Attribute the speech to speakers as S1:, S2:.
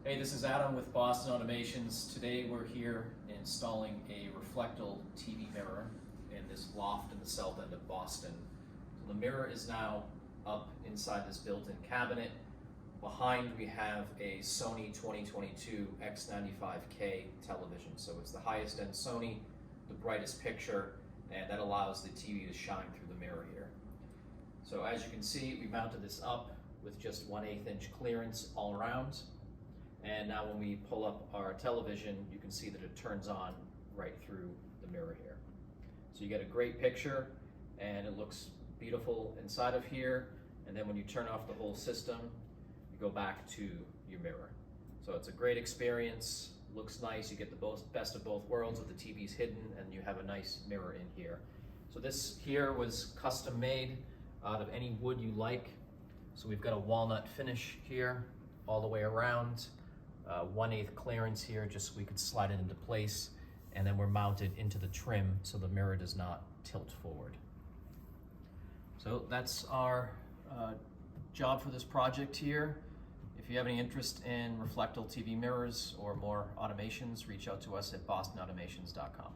S1: Hey, this is Adam with Boston Automations. Today we're here installing a Reflectel TV mirror in this loft in the south end of Boston. So the mirror is now up inside this built-in cabinet. Behind we have a Sony 2022 X95K television. So it's the highest end Sony, the brightest picture, and that allows the TV to shine through the mirror here. So as you can see, we mounted this up with just 1/8 inch clearance all around. And now when we pull up our television, you can see that it turns on right through the mirror here. So you get a great picture and it looks beautiful inside of here. And then when you turn off the whole system, you go back to your mirror. So it's a great experience, looks nice. You get the best of both worlds with the TVs hidden and you have a nice mirror in here. So this here was custom made out of any wood you like. So we've got a walnut finish here all the way around. 1/8 clearance here just so we could slide it into place, and then we're mounted into the trim so the mirror does not tilt forward. So that's our job for this project here. If you have any interest in Reflectel TV mirrors or more automations, reach out to us at bostonautomations.com.